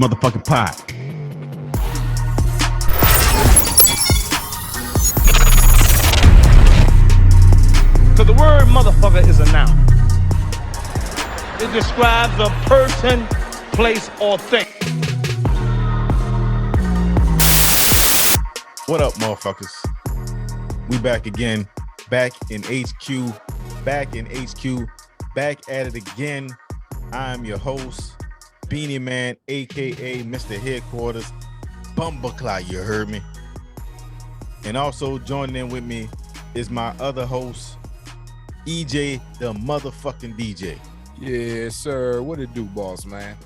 motherfucking pod. So the word motherfucker is a noun. It describes a person, place, or thing. What up, motherfuckers? We back again. Back in HQ. Back at it again. I'm your host, Beanie Man, aka Mr. Headquarters, Bumbleclaw, you heard me. And also joining in with me is my other host, EJ, the motherfucking DJ. Yes, sir. What it do, boss man?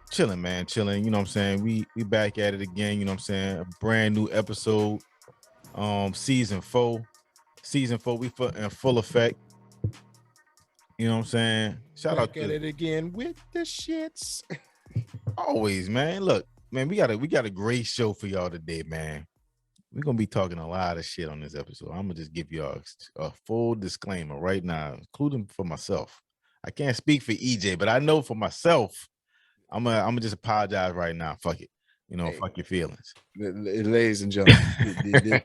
Chilling, man, chilling. You know what I'm saying? We back at it again, you know what I'm saying? A brand new episode. Season 4. Season 4, we in full effect. You know what I'm saying? Shout out to it again with the shits. Always, man. Look, man, we got a great show for y'all today, man. We're gonna be talking a lot of shit on this episode. I'm gonna just give y'all a full disclaimer right now, including for myself. I can't speak for EJ, but I know for myself, I'm gonna just apologize right now. Fuck it. You know, fuck your feelings. Ladies and gentlemen,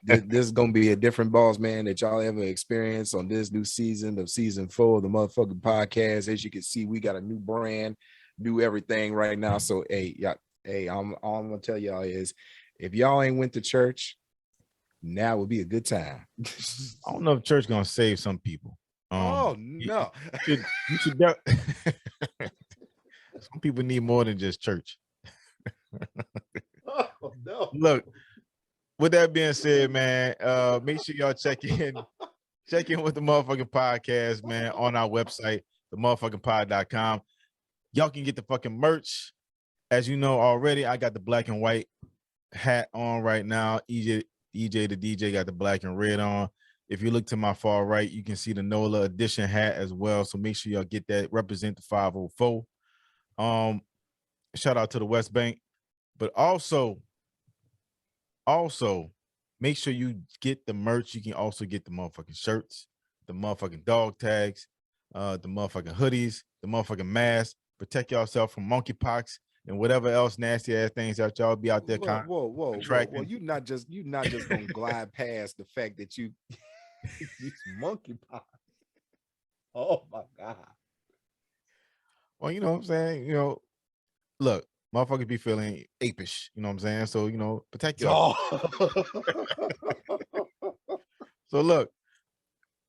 this is gonna be a different boss man that y'all ever experienced on this new season of season 4 of the motherfucking podcast. As you can see, we got a new brand, new everything right now. So I'm all I'm gonna tell y'all is if y'all ain't went to church, now would be a good time. I don't know if church gonna save some people. Oh no. You should some people need more than just church. Oh no. Look, with that being said, man, make sure y'all check in with the motherfucking podcast, man, on our website, themotherfuckingpod.com. Y'all can get the fucking merch. As you know already, I got the black and white hat on right now. EJ the DJ got the black and red on. If you look to my far right, you can see the NOLA edition hat as well. So make sure y'all get that. Represent the 504. Shout out to the West Bank. But also, make sure you get the merch. You can also get the motherfucking shirts, the motherfucking dog tags, the motherfucking hoodies, the motherfucking masks. Protect yourself from monkeypox and whatever else nasty ass things that y'all be out there. Whoa. You not just gonna glide past the fact that you use monkeypox. Oh my god. Well, you know what I'm saying? You know, look, motherfuckers be feeling apish, you know what I'm saying? So, you know, protect yourself. So look,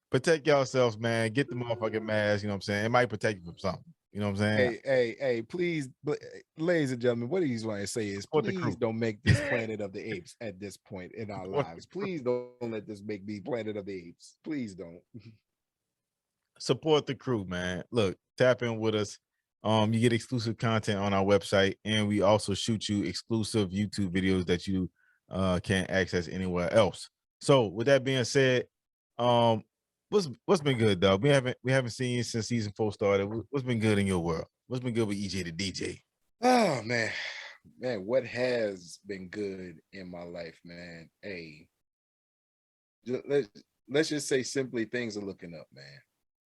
protect yourselves, man. Get the motherfucking mask, you know what I'm saying? It might protect you from something. You know what I'm saying? Hey, please, ladies and gentlemen, what he's want to say is please don't make this Planet of the Apes at this point in our lives. Please don't let this make me Planet of the Apes. Please don't. Support the crew, man. Look, tap in with us. You get exclusive content on our website, and we also shoot you exclusive YouTube videos that you can't access anywhere else. So with that being said, what's been good, dog? We haven't seen you since season 4 started. What's been good in your world? What's been good with EJ the DJ? Oh man, what has been good in my life, man? Hey, let's just say simply things are looking up, man.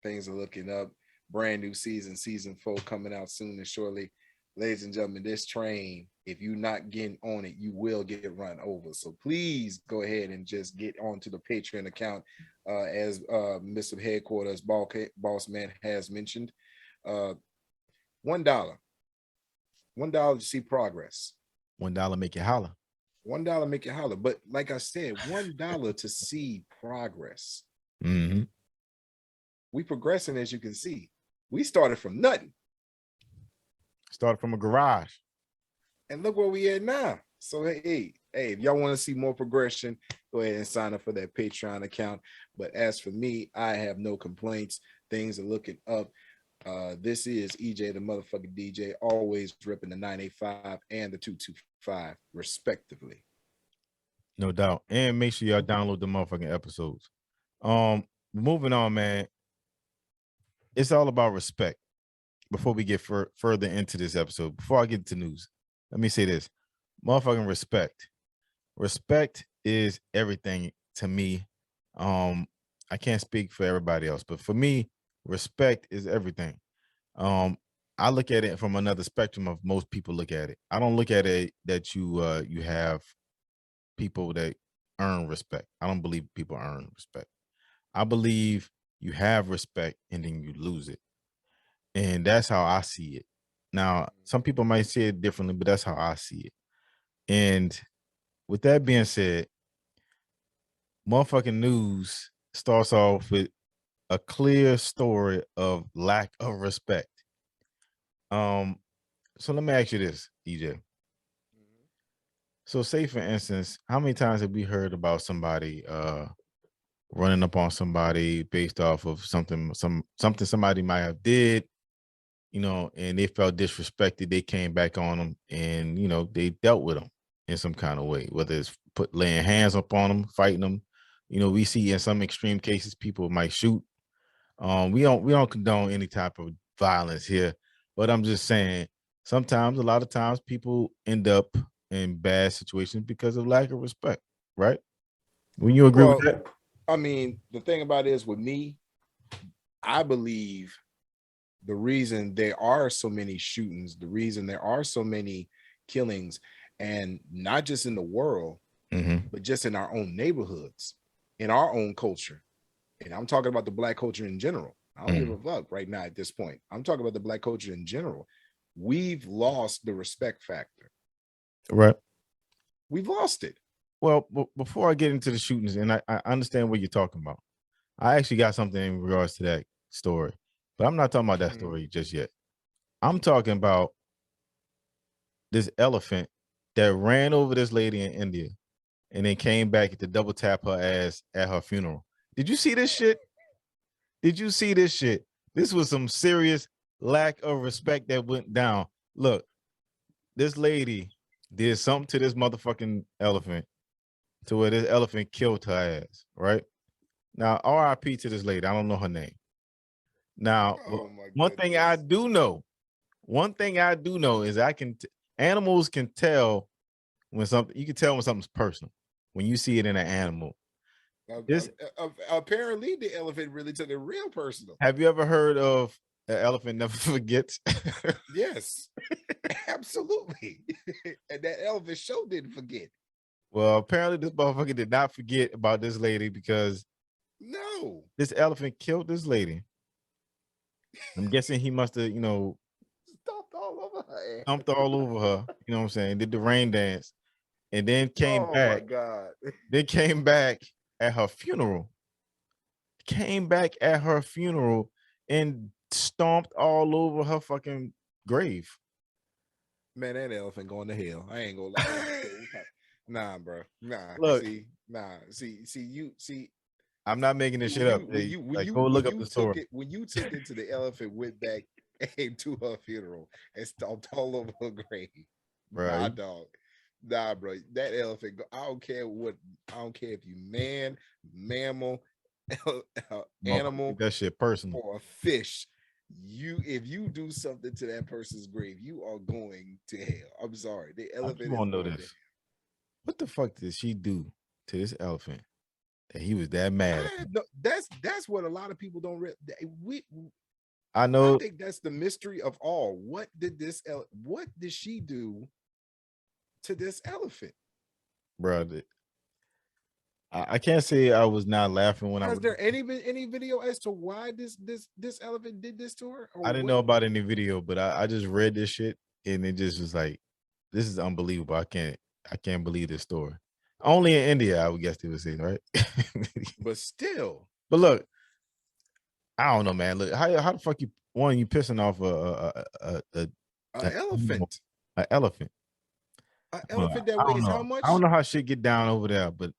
Things are looking up. Brand new season 4 coming out soon and shortly. Ladies and gentlemen, this train, if you're not getting on it, you will get run over. So please go ahead and just get onto the Patreon account. As Mr. Headquarters Boss Man has mentioned, $1 to see progress. $1 make you holler. $1 make you holler. But like I said, $1 to see progress. Mm-hmm. We progressing, as you can see. We started from nothing. Started from a garage. And look where we at now. So hey, if y'all want to see more progression, go ahead and sign up for that Patreon account. But as for me, I have no complaints. Things are looking up. This is EJ the motherfucking DJ, always ripping the 985 and the 225 respectively. No doubt. And make sure y'all download the motherfucking episodes. Moving on, man. It's all about respect. Before we get further into this episode, before I get to news, let me say this. Motherfucking respect. Respect is everything to me. I can't speak for everybody else, but for me, respect is everything. I look at it from another spectrum of most people look at it. I don't look at it that you have people that earn respect. I don't believe people earn respect. I believe you have respect and then you lose it. And that's how I see it. Now, some people might see it differently, but that's how I see it. And with that being said, motherfucking news starts off with a clear story of lack of respect. So let me ask you this, EJ. So say for instance, how many times have we heard about somebody running up on somebody based off of something somebody might have did, and they felt disrespected, they came back on them and they dealt with them in some kind of way, whether it's laying hands up on them, fighting them. We see in some extreme cases people might shoot. We don't condone any type of violence here, but I'm just saying a lot of times people end up in bad situations because of lack of respect, right? When you agree with Well, that? I mean, the thing about it is with me, I believe the reason there are so many shootings, the reason there are so many killings, and not just in the world, but just in our own neighborhoods, in our own culture. And I'm talking about the Black culture in general. I don't give a fuck right now at this point. I'm talking about the Black culture in general. We've lost the respect factor. Right. We've lost it. Well, before I get into the shootings, and I understand what you're talking about, I actually got something in regards to that story, but I'm not talking about that story just yet. I'm talking about this elephant that ran over this lady in India and then came back to double tap her ass at her funeral. Did you see this shit? Did you see this shit? This was some serious lack of respect that went down. Look, this lady did something to this motherfucking elephant to where this elephant killed her ass, right? Now, RIP to this lady. I don't know her name. Now, one thing I do know is animals can tell when you can tell when something's personal when you see it in an animal. Apparently, the elephant really took it real personal. Have you ever heard of an elephant never forgets? Yes, absolutely. And that elephant sure didn't forget. Well, apparently this motherfucker did not forget about this lady because this elephant killed this lady. I'm guessing he must have, Stomped all over her. Stomped all over her. You know what I'm saying? Did the rain dance, and then came back. Oh my God! They came back at her funeral. And stomped all over her fucking grave. Man, that elephant going to hell. I ain't gonna lie. Nah, bro. Nah. Look, See. I'm not making this shit up. Go look up the story. When you took it to the elephant, went back to her funeral and stomped all over her grave. Right. Nah, dog. Nah, bro. That elephant. I don't care if you man, mammal, animal, that shit personal, or a fish. If you do something to that person's grave, you are going to hell. I'm sorry. The elephant. You won't know this. What the fuck did she do to this elephant that he was that mad? That's what a lot of people don't. I know. I think that's the mystery of all. What did she do to this elephant, bro? I can't say I was not laughing when Is there any video as to why this elephant did this to her? I didn't know about any video, but I just read this shit and it just was like, this is unbelievable. I can't believe this story. Only in India, I would guess they would say, right? But still. But look, I don't know, man. Look, how the fuck you pissing off an elephant? An elephant. An elephant that weighs how much? I don't know how shit get down over there, but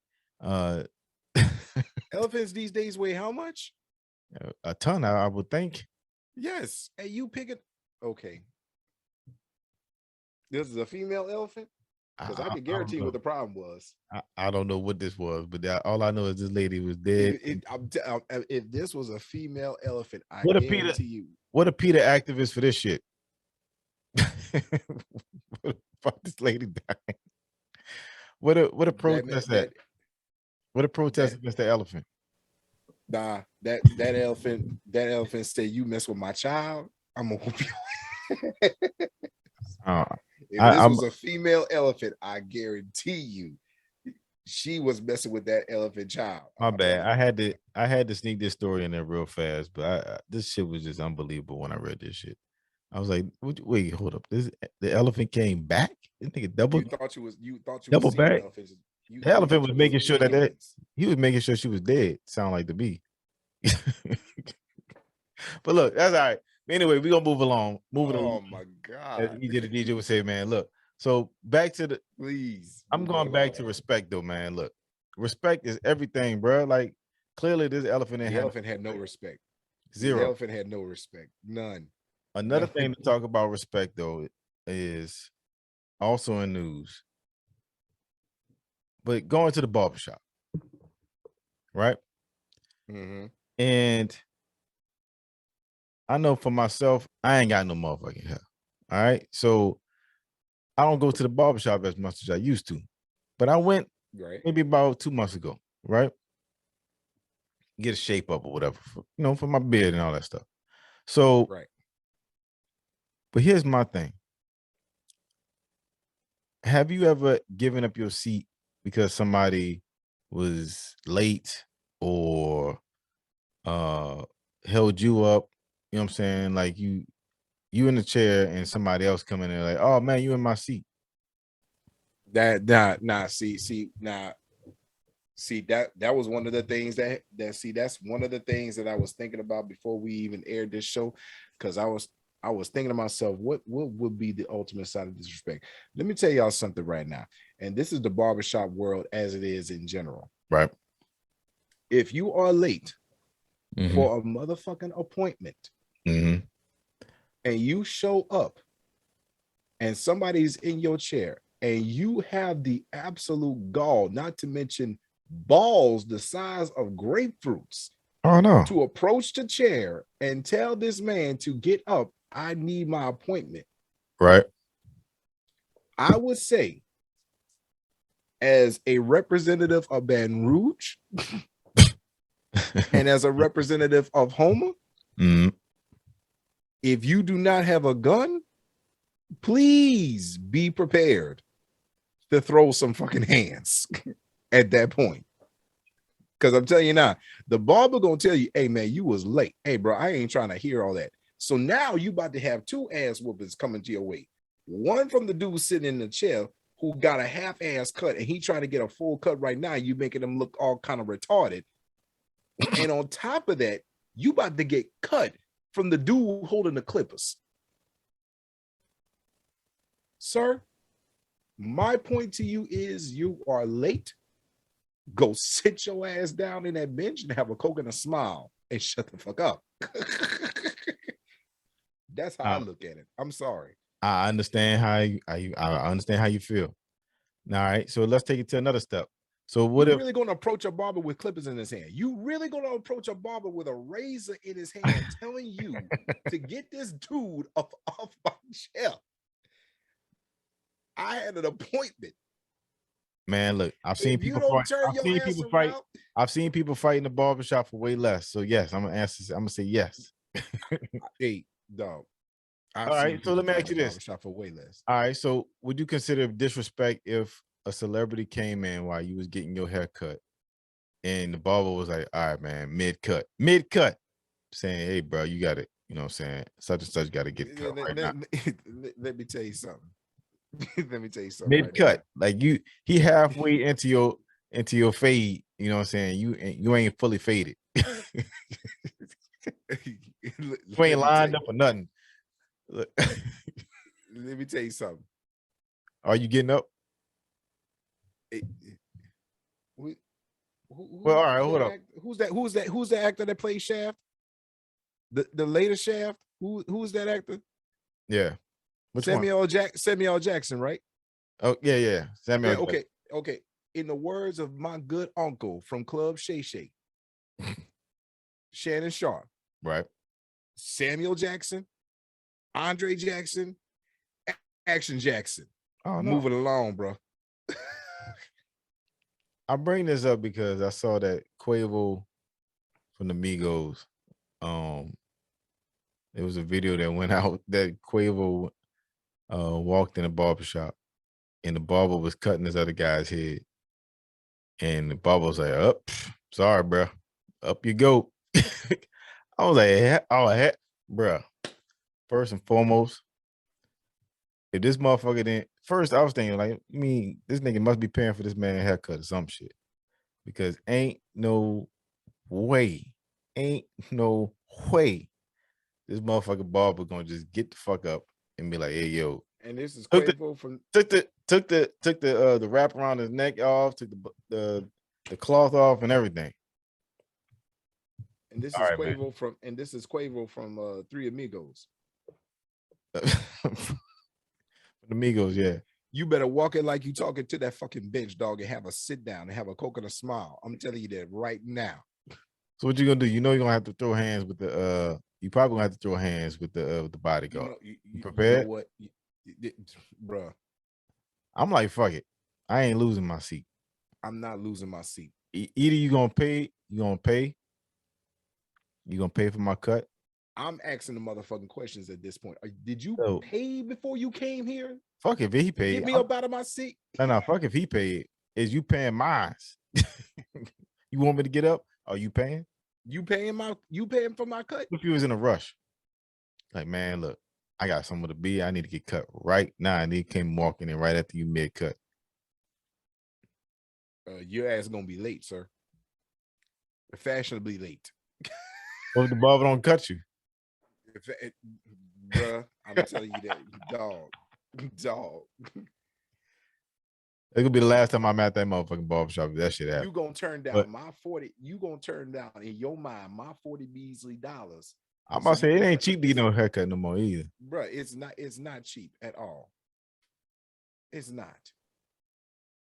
elephants these days weigh how much? A ton, I would think. Yes. And you pick it. Okay. This is a female elephant? Because I can guarantee you what the problem was. I don't know what this was, but all I know is this lady was dead. If this was a female elephant, I guarantee you. What a PETA activist for this shit. Fuck this lady dying. What a protest that? What a protest against the elephant. Nah, that elephant said, you mess with my child, I'm gonna whoop you. Uh, If I, this I'm was a female elephant, I guarantee you she was messing with that elephant child. my bad. I had to sneak this story in there real fast, but this shit was just unbelievable when I read this shit. I was like, wait, hold up. The elephant came back? This nigga You thought you was double seeing back? elephants. The elephant thought was you making sure seeing that humans. he was making sure she was dead. Sound like to me. But look, that's all right. Anyway, we're gonna move along. Moving Oh along. my As God. EJ the DJ would say, man, look. So back to the Please. I'm going back to respect though, man. Look, respect is everything, bro. Like clearly this elephant The elephant had no respect. The Zero. elephant had no respect. None. Another None. thing to talk about respect though is also in news. But going to the barbershop, right? Mm-hmm. And I know for myself, I ain't got no motherfucking hair. All right. So I don't go to the barbershop as much as I used to. But I went Right. maybe about 2 months ago, right? Get a shape up or whatever, for my beard and all that stuff. So, Right. but here's my thing. Have you ever given up your seat because somebody was late or held you up? You know what I'm saying? Like you in the chair and somebody else coming in like, oh man, you in my seat. That that was one of the things that's one of the things that I was thinking about before we even aired this show, because I was thinking to myself, what would be the ultimate side of disrespect? Let me tell y'all something right now, and this is the barbershop world as it is in general. Right. If you are late Mhm. for a motherfucking appointment Mhm. and you show up and somebody's in your chair and you have the absolute gall, not to mention balls the size of grapefruits, Oh no. to approach the chair and tell this man to get up, I need my appointment. Right. I would say, as a representative of Baton Rouge and as a representative of Homer, if you do not have a gun, please be prepared to throw some fucking hands at that point. Because I'm telling you now, the barber gonna tell you, hey man, you was late. Hey bro, I ain't trying to hear all that. So now you about to have two ass whoopers coming to your way. One from the dude sitting in the chair who got a half-ass cut and he trying to get a full cut right now. You making him look all kind of retarded. And on top of that, you about to get cut from the dude holding the clippers. Sir, my point to you is you are late. Go sit your ass down in that bench and have a Coke and a smile and shut the fuck up. That's how I look at it. I'm sorry. I understand I understand how you feel. All right, so let's take it to another step. So what you if really gonna approach a barber with clippers in his hand? You really gonna approach a barber with a razor in his hand, telling you to get this dude off my chair? I had an appointment. Man, look, I've seen If you people don't fight. turn I've your seen ass people fight. around, I've seen people fight in the barbershop for way less. So yes, I'm gonna say yes. hey, dog. All right, so let me ask you this. barbershop for way less. All right, so would you consider disrespect if a celebrity came in while you was getting your hair cut and the barber was like, all right, man, mid-cut, saying, hey, bro, you got it. You know what I'm saying? Such and such got to get cut right now. Let me tell you something. Let me tell you something. Mid-cut. Like he halfway into your fade, you know what I'm saying? You ain't fully faded. You ain't lined up or nothing. Look. Let me tell you something. Are you getting up? Well, all right, hold up. Who's the actor that plays Shaft? The latest Shaft? Who's that actor? Yeah. Samuel Jackson, right? Oh, yeah. Samuel Jackson. Okay. In the words of my good uncle from Club Shay Shay, Shannon Sharp. Right. Samuel Jackson, Andre Jackson, Action Jackson. Oh, no. Moving along, bro. I bring this up because I saw that KREWE from the Migos It was a video that went out that Quavo walked in a barbershop and the barber was cutting this other guy's head. And the barber was like, "Up, sorry, bro. Up you go." I was like, "Oh, bro." First and foremost, if this motherfucker didn't, first I was thinking like, you mean this nigga must be paying for this man haircut or some shit, because ain't no way this motherfucker barber gonna just get the fuck up and be like, "Hey, yo." And this is Took the Quavo from took the wrap around his neck off, took the cloth off and everything. and this All is right, man. Quavo from Three Amigos. The Migos, yeah. You better walk it like you talking to that fucking bench, dog, and have a sit down and have a coconut smile. I'm telling you that right now. So what you gonna do? You know you're gonna have to throw hands with the you probably gonna have to throw hands with the bodyguard. You prepared? You know what, bruh? I'm like, fuck it. I ain't losing my seat. I'm not losing my seat. Either you gonna pay for my cut. I'm asking the motherfucking questions at this point. Did you So, pay before you came here? fuck if he paid. Get me up out of my seat. No, fuck if he paid. Is you paying mine? You want me to get up? Are you paying? You paying for my cut? If you was in a rush, like, man, look, I got somewhere to be. I need to get cut right now. And he came walking in right after you mid cut. Your ass gonna be late, sir. Fashionably late. What if the barber don't cut you? Bruh, I'm telling you that, dog. It's gonna be the last time I'm at that motherfucking barbershop. If that shit happens. You gonna turn down my 40. You gonna turn down in your mind my 40 Beasley dollars. I'm about to say it ain't cheap to get no haircut no more either. Bruh, it's not cheap at all. It's not.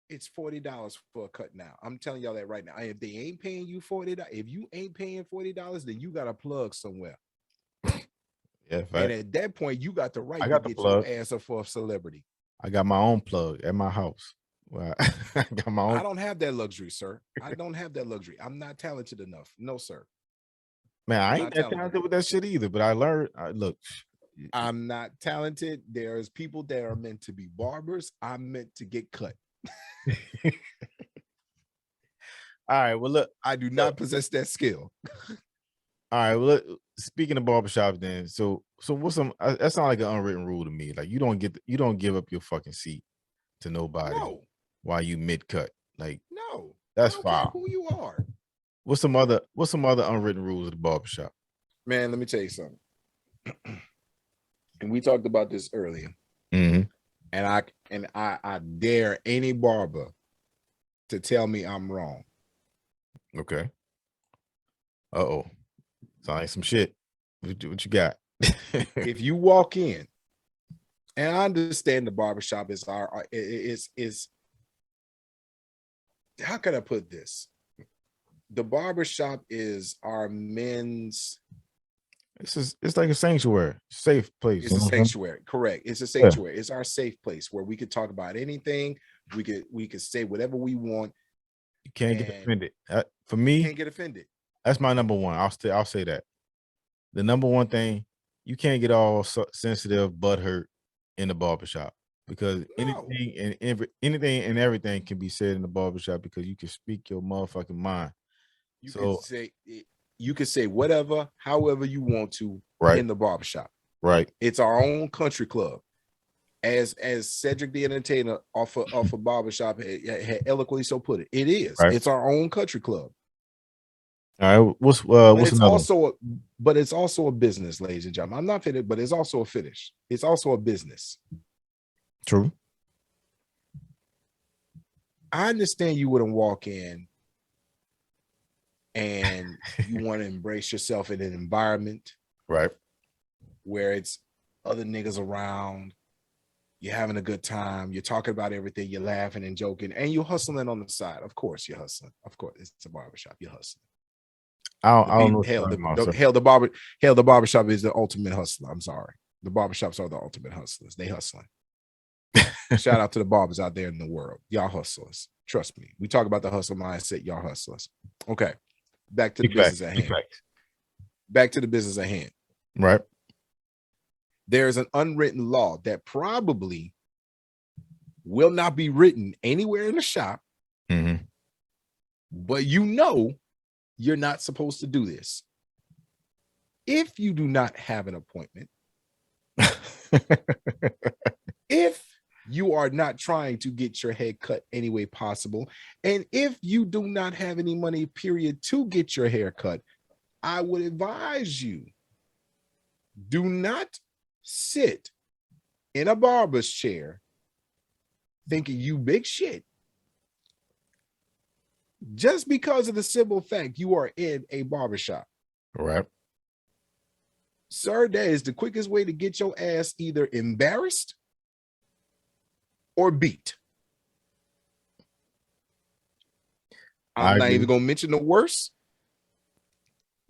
It's $40 for a cut now. I'm telling y'all that right now. If they ain't paying you $40, if you ain't paying $40, then you got a plug somewhere. Yeah, fact. And at that point, you got the right to get your ass up for a celebrity. I got my own plug at my house. Well, I got my own. I don't have that luxury, sir. I don't have that luxury. I'm not talented enough. No, sir. Man, I ain't that talented with that shit either. But I learned. Look, I'm not talented. There's people that are meant to be barbers. I'm meant to get cut. All right. Well, look, I do not possess that skill. All right. Well, look, speaking of barbershops, then, so what's some? That sounds like an unwritten rule to me. Like you don't give up your fucking seat to nobody while you mid cut. Like no, that's foul. Who you are? What's some other unwritten rules of the barbershop? Man, let me tell you something. And we talked about this earlier. Mm-hmm. And I dare any barber to tell me I'm wrong. Okay. Uh-oh. Sound like some shit. What you got? If you walk in, and I understand the barbershop is how can I put this? The barbershop is our men's. It's like a sanctuary, safe place. It's a sanctuary, correct? It's a sanctuary. Yeah. It's our safe place where we could talk about anything. We could say whatever we want. You can't get offended. For me, you can't get offended. That's my number one. I'll say that. The number one thing, you can't get all sensitive, butthurt in the barbershop, because anything and everything can be said in the barbershop, because you can speak your motherfucking mind. You can say whatever, however you want to in the barbershop. Right. It's our own country club. As Cedric the Entertainer off a barbershop had eloquently so put it. It is. Right. It's our own country club. All right. What's but it's also a business, ladies and gentlemen. I'm not finished, but it's also a finish. It's also a business. True. I understand you wouldn't walk in and you want to embrace yourself in an environment, right, where it's other niggas around, you're having a good time, you're talking about everything, you're laughing and joking, and you're hustling on the side. Of course, you're hustling. Of course, it's a barbershop. You're hustling. I don't know. The barbershop is the ultimate hustler. I'm sorry. The barbershops are the ultimate hustlers. They hustling. Shout out to the barbers out there in the world. Y'all hustlers. Trust me. We talk about the hustle mindset. Y'all hustlers. Okay. Back to the business at hand. Back to the business at hand. Right. There's an unwritten law that probably will not be written anywhere in the shop, but you know you're not supposed to do this. If you do not have an appointment, if you are not trying to get your hair cut any way possible, and if you do not have any money, period, to get your hair cut, I would advise you, do not sit in a barber's chair thinking you big shit just because of the simple fact you are in a barbershop. Right. Sir, that is the quickest way to get your ass either embarrassed or beat. I'm not even going to mention the worst,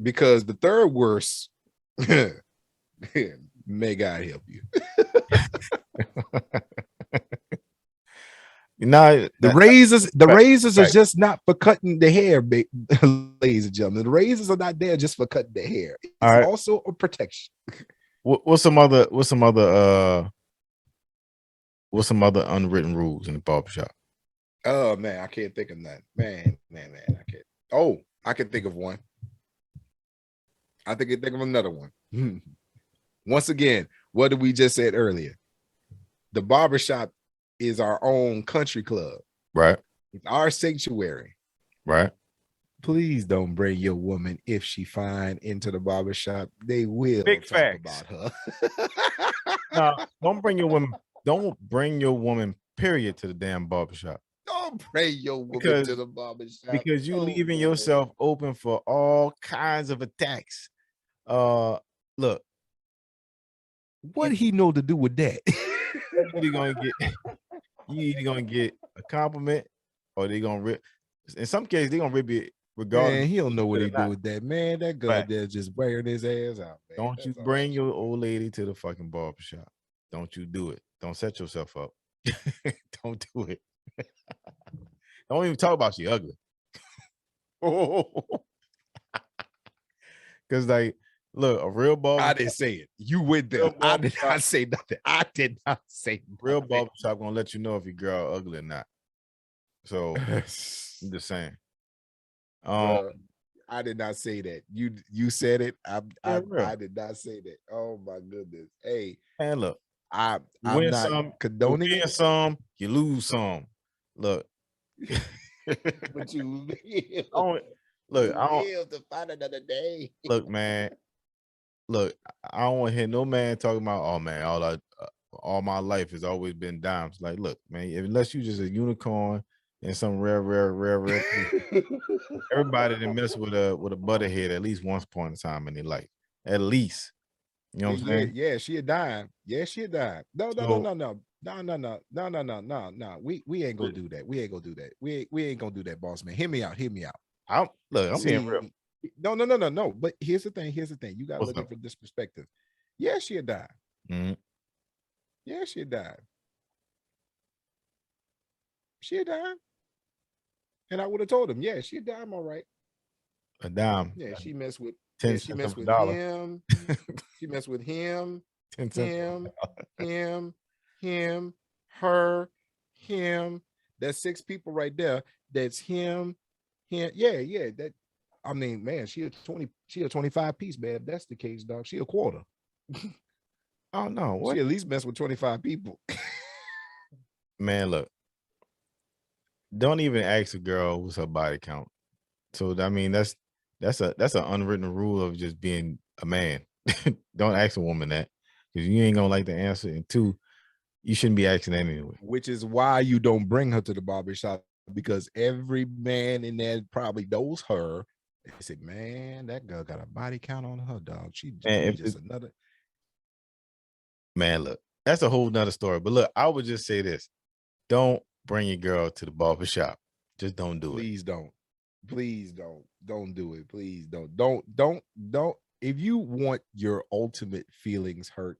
because the third worst, may God help you. The razors are just not for cutting the hair, ladies and gentlemen. The razors are not there just for cutting the hair. It's also a protection. What's some other unwritten rules in the barbershop? Oh man, I can't think of that. Man, I can't. Oh, I can think of one. I think I can think of another one. Once again, what did we just said earlier? The barbershop is our own country club. Right. It's our sanctuary. Right. Please don't bring your woman, if she fine, into the barbershop. They will Big talk facts. about her. No, don't bring your woman. Don't bring your woman, period, to the damn barbershop. Don't bring your woman to the barbershop. Because you leaving yourself open for all kinds of attacks. Look. What he know to do with that? You either gonna get a compliment, or they gonna rip. In some cases, they gonna rip it regardless. Man, he don't know what he do with that. Man, that guy there just wearing his ass out. Man. Don't you bring your old lady to the fucking barbershop. Don't you do it. Don't set yourself up. Don't do it. Don't even talk about she ugly. Because like, look, a real barbershop. I didn't say it. You went there. I did not say nothing. I did not say nothing. Real barbershop gonna let you know if your girl ugly or not. So I'm just saying. I did not say that. You said it. I did not say that. Oh my goodness. Hey, man, look. I'm win not some, condoning you win some, you lose some. Look. But you look, I don't live to find another day. Look, man. Look, I don't want to hear no man talking about, oh man, all my life has always been dimes. Like, look, man, unless you just a unicorn and some rare. Everybody that mess with a butterhead at least once upon a time in their life. At least. You know what I'm saying? Yeah, she a dime. Yeah, she a dime. No. We ain't gonna do that. We ain't gonna do that. We ain't gonna do that, boss man. Hear me out. I'm being real. No. But here's the thing. You gotta look at it from this perspective. Yeah, she a dime. Mm-hmm. Yeah, she a dime. She a dime. And I would have told him, yeah, she a dime, all right. A dime. Yeah, she messed with 10 she messed with $10. him. She messed with him, 10 cents. him, her, him. That's 6 people right there. That's him. Yeah. That, I mean, man, she a 25 piece, man. If that's the case, dog, she a quarter. Oh no, what? She at least mess with 25 people. Man, look. Don't even ask a girl what's her body count. So I mean, that's an unwritten rule of just being a man. Don't ask a woman that, because you ain't gonna like the answer. And 2, you shouldn't be asking that anyway. Which is why you don't bring her to the barbershop, because every man in there probably knows her. They said, man, that girl got a body count on her, dog. She just another. Man, look, that's a whole nother story. But look, I would just say this: don't bring your girl to the barbershop. Just don't do it. Please don't. Don't do it. Please don't. If you want your ultimate feelings hurt,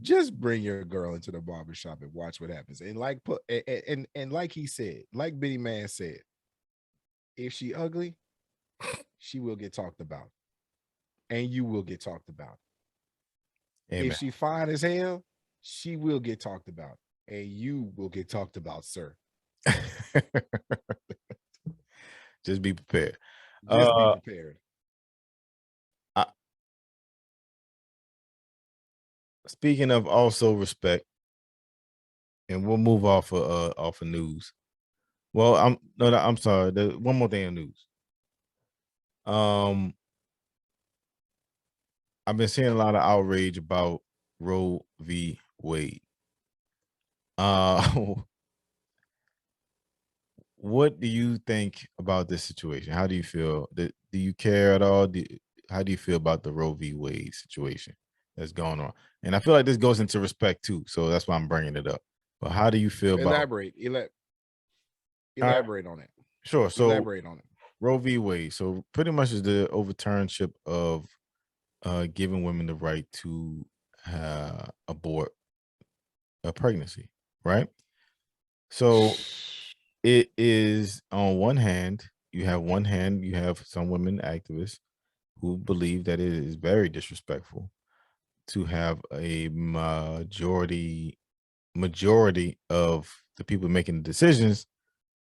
just bring your girl into the barbershop and watch what happens. And like like he said, like Bitty Man said, if she ugly, she will get talked about, and you will get talked about. Amen. If she fine as hell, she will get talked about, and you will get talked about, sir. Just be prepared. Just be prepared. Speaking of also respect, and we'll move off of news. Well, I'm sorry. One more thing in news. I've been seeing a lot of outrage about Roe v. Wade. What do you think about this situation? How do you feel? Do you care at all? How do you feel about the Roe v. Wade situation that's going on? And I feel like this goes into respect too, so that's why I'm bringing it up. But how do you feel about? Elaborate on it. Sure. So elaborate on it. Roe v. Wade. So pretty much is the overturnship of giving women the right to abort a pregnancy, right? So it is on one hand, you have some women activists who believe that it is very disrespectful to have a majority of the people making the decisions,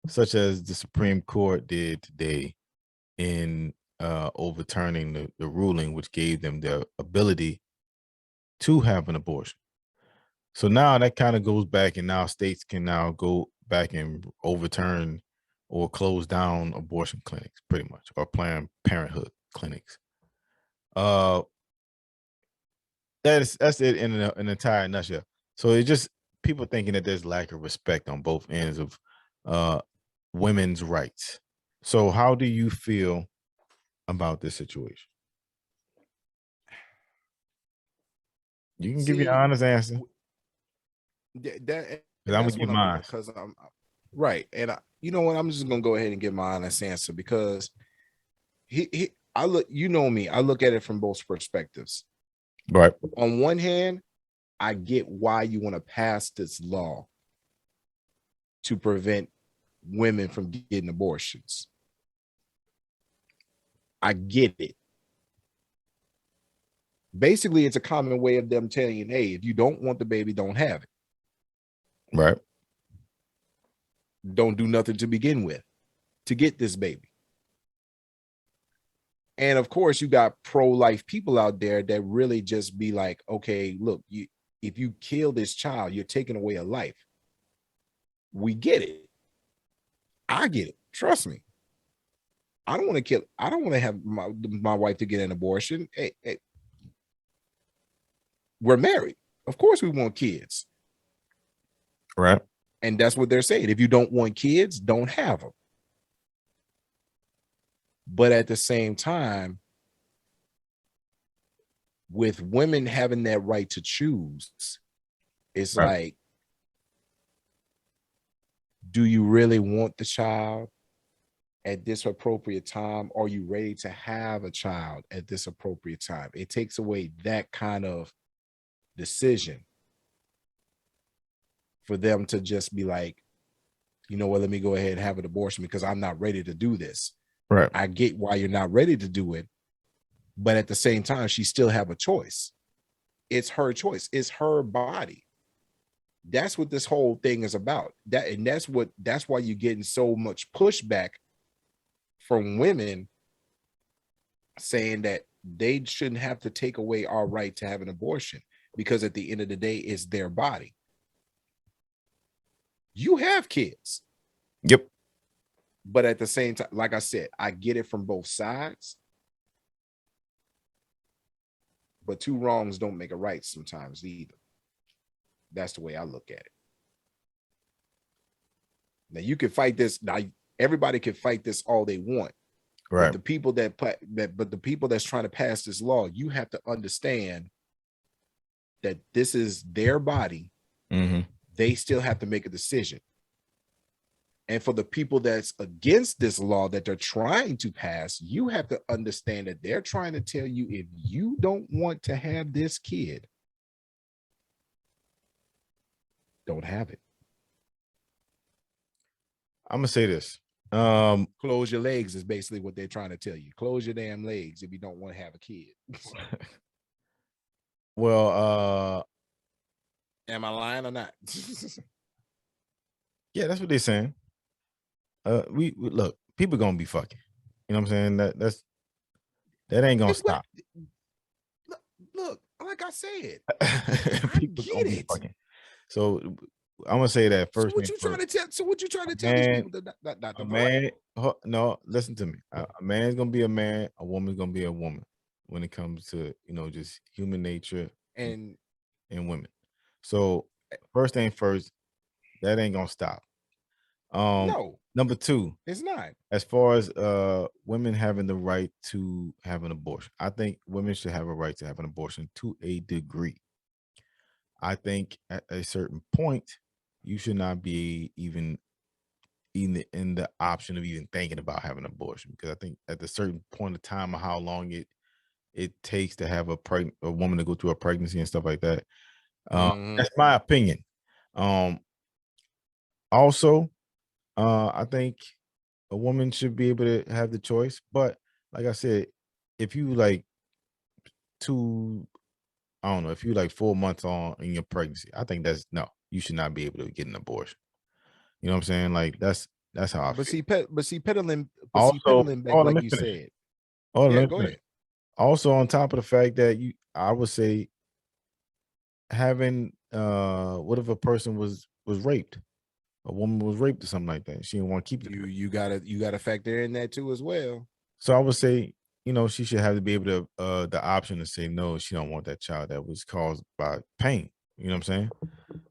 such as the Supreme Court did today in overturning the ruling, which gave them the ability to have an abortion. So now that kind of goes back, and now states can now go back and overturn or close down abortion clinics, pretty much, or Planned Parenthood clinics. That's it in an entire nutshell. So it's just people thinking that there's lack of respect on both ends of women's rights. So how do you feel about this situation? You can give your honest answer. Because I'm gonna give mine. Because I'm right, and you know what? I'm just gonna go ahead and give my honest answer because I look. You know me. I look at it from both perspectives. Right. On one hand, I get why you want to pass this law to prevent women from getting abortions. I get it. Basically, it's a common way of them telling you, hey, if you don't want the baby, don't have it. Right. Don't do nothing to begin with to get this baby. And of course, you got pro-life people out there that really just be like, okay, look, if you kill this child, you're taking away a life. We get it. I get it. Trust me. I don't want to have my wife to get an abortion. Hey, we're married. Of course we want kids. Right. And that's what they're saying. If you don't want kids, don't have them. But at the same time, with women having that right to choose, it's right. like, do you really want the child at this appropriate time? Are you ready to have a child at this appropriate time? It takes away that kind of decision for them to just be like, you know what, let me go ahead and have an abortion because I'm not ready to do this. Right. I get why you're not ready to do it, but at the same time, she still have a choice. It's her choice. It's her body. That's what this whole thing is about. That's why you're getting so much pushback from women saying that they shouldn't have to take away our right to have an abortion because at the end of the day, it's their body. You have kids. Yep. But at the same time, like I said, I get it from both sides. But two wrongs don't make a right sometimes either. That's the way I look at it. Now you can fight this. Now everybody can fight this all they want. Right. But the people the people that's trying to pass this law, you have to understand that this is their body. Mm-hmm. They still have to make a decision. And for the people that's against this law that they're trying to pass, you have to understand that they're trying to tell you, if you don't want to have this kid, don't have it. I'm gonna say this. Close your legs is basically what they're trying to tell you. Close your damn legs if you don't want to have a kid. Well, Am I lying or not? yeah, that's what they're saying. We look, people gonna be fucking. You know what I'm saying? That ain't gonna It's what- stop. look, like I said, People get gonna be it. fucking. So I'm gonna say that So first. what you trying to tell? So what you trying to tell these Man, people? Not a to man. No, listen to me. A man's gonna be a man. A woman's gonna be a woman when it comes to just human nature and and women. So first thing first, that ain't gonna stop. no, Number two, it's not. as far as women having the right to have an abortion, I think women should have a right to have an abortion to a degree. I think at a certain point, you should not be even in the option of even thinking about having an abortion, because I think at a certain point of time of how long it takes to have a woman to go through a pregnancy and stuff like that. That's my opinion. Also, I think a woman should be able to have the choice, but like I said, if you like I don't know, if you like 4 months on in your pregnancy, I think you should not be able to get an abortion. You know what I'm saying? Like that's how I feel. Peddling back Let like me you finish. said. Oh, Yeah, let me go finish. ahead. Also, on top of the fact that I would say having what if a person was raped? A woman was raped or something like that. She didn't want to keep the You gotta factor in that too as well. So I would say, she should have to be able to the option to say no, she don't want that child that was caused by pain. You know what I'm saying?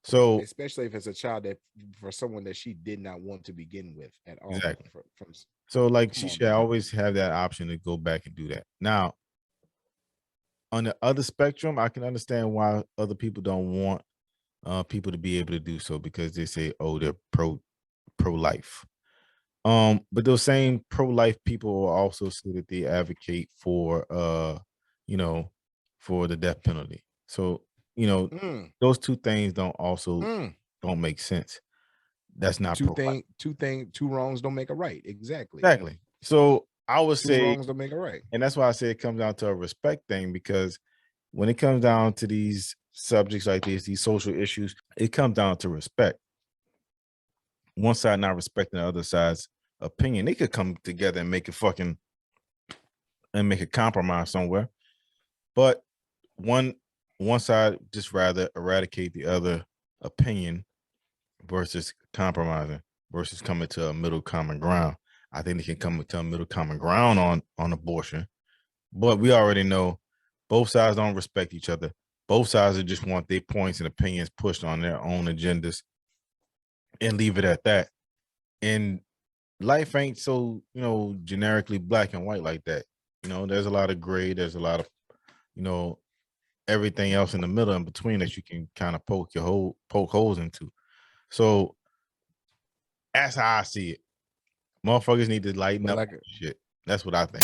So Especially if it's a child that for someone that she did not want to begin with at all. exactly. From So like come she on, should man. always have that option to go back and do that. Now, on the other spectrum, I can understand why other people don't want people to be able to do so, because they say, oh, they're pro-life. But those same pro-life people will also say that they advocate for for the death penalty. So, those two things don't make sense. That's not pro-life. Two wrongs don't make a right. Exactly. Exactly. So I would Two say, wrongs don't make a right. and that's why I say it comes down to a respect thing, because when it comes down to these subjects like these social issues, it comes down to respect. One side not respecting the other side's opinion, they could come together and make a compromise somewhere. But one side just rather eradicate the other opinion versus compromising, versus coming to a middle common ground. I think they can come to a middle common ground on abortion. But we already know both sides don't respect each other. Both sides just want their points and opinions pushed on their own agendas and leave it at that. And life ain't so, generically black and white like that. There's a lot of gray, there's a lot of, everything else in the middle in between that you can kind of poke holes into. So that's how I see it. Motherfuckers need to lighten up shit. That's what I think.